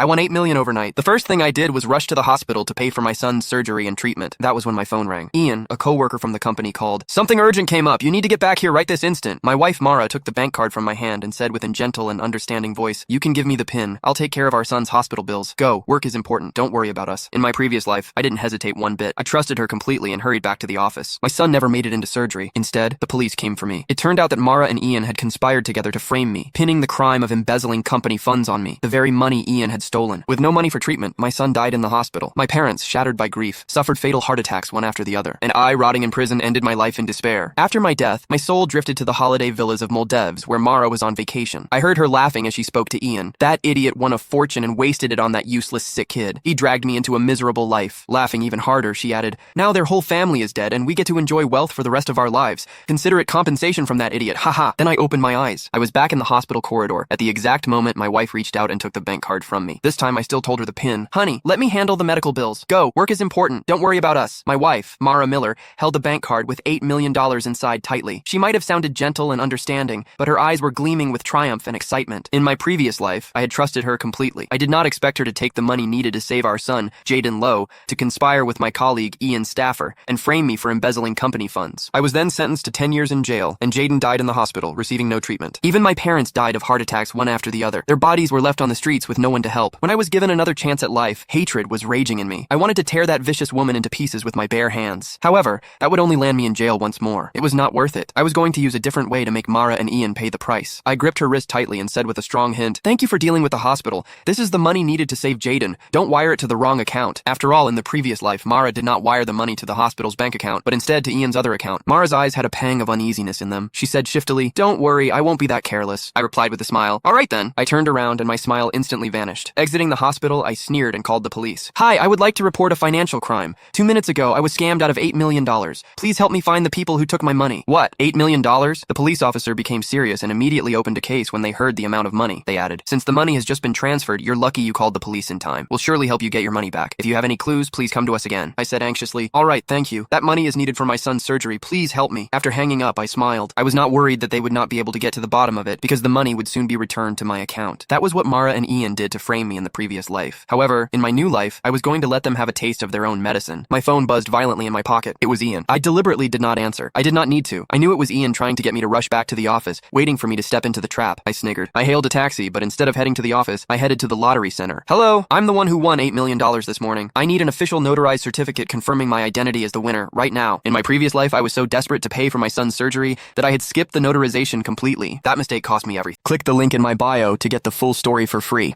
I won $8 million overnight. The first thing I did was rush to the hospital to pay for my son's surgery and treatment. That was when my phone rang. Ian, a coworker from the company, called. Something urgent came up. You need to get back here right this instant. My wife, Mara, took the bank card from my hand and said with a gentle and understanding voice, you can give me the PIN. I'll take care of our son's hospital bills. Go. Work is important. Don't worry about us. In my previous life, I didn't hesitate one bit. I trusted her completely and hurried back to the office. My son never made it into surgery. Instead, the police came for me. It turned out that Mara and Ian had conspired together to frame me, pinning the crime of embezzling company funds on me, the very money Ian had stolen. With no money for treatment, my son died in the hospital. My parents, shattered by grief, suffered fatal heart attacks one after the other, and I, rotting in prison, ended my life in despair. After my death, my soul drifted to the holiday villas of Moldevs, where Mara was on vacation. I heard her laughing as she spoke to Ian. That idiot won a fortune and wasted it on that useless sick kid. He dragged me into a miserable life. Laughing even harder, she added, now their whole family is dead, and we get to enjoy wealth for the rest of our lives. Consider it compensation from that idiot. Haha. Then I opened my eyes. I was back in the hospital corridor. At the exact moment, my wife reached out and took the bank card from me. This time, I still told her the PIN. Honey, let me handle the medical bills. Go. Work is important. Don't worry about us. My wife, Mara Miller, held the bank card with $8 million inside tightly. She might have sounded gentle and understanding, but her eyes were gleaming with triumph and excitement. In my previous life, I had trusted her completely. I did not expect her to take the money needed to save our son, Jaden Lowe, to conspire with my colleague, Ian Staffer, and frame me for embezzling company funds. I was then sentenced to 10 years in jail, and Jaden died in the hospital, receiving no treatment. Even my parents died of heart attacks one after the other. Their bodies were left on the streets with no one to help. When I was given another chance at life, hatred was raging in me. I wanted to tear that vicious woman into pieces with my bare hands. However, that would only land me in jail once more. It was not worth it. I was going to use a different way to make Mara and Ian pay the price. I gripped her wrist tightly and said with a strong hint, thank you for dealing with the hospital. This is the money needed to save Jaden. Don't wire it to the wrong account. After all, in the previous life, Mara did not wire the money to the hospital's bank account, but instead to Ian's other account. Mara's eyes had a pang of uneasiness in them. She said shiftily, don't worry, I won't be that careless. I replied with a smile. All right then. I turned around and my smile instantly vanished. Exiting the hospital, I sneered and called the police. Hi, I would like to report a financial crime. 2 minutes ago, I was scammed out of $8 million. Please help me find the people who took my money. What? $8 million? The police officer became serious and immediately opened a case when they heard the amount of money. They added, since the money has just been transferred, you're lucky you called the police in time. We'll surely help you get your money back. If you have any clues, please come to us again. I said anxiously, all right, thank you. That money is needed for my son's surgery. Please help me. After hanging up, I smiled. I was not worried that they would not be able to get to the bottom of it because the money would soon be returned to my account. That was what Mara and Ian did to frame me in the previous life. However, in my new life, I was going to let them have a taste of their own medicine. My phone buzzed violently in my pocket. It was Ian. I deliberately did not answer. I did not need to. I knew it was Ian trying to get me to rush back to the office, waiting for me to step into the trap. I sniggered. I hailed a taxi, but instead of heading to the office, I headed to the lottery center. Hello, I'm the one who won $8 million this morning. I need an official notarized certificate confirming my identity as the winner right now. In my previous life, I was so desperate to pay for my son's surgery that I had skipped the notarization completely. That mistake cost me everything. Click the link in my bio to get the full story for free.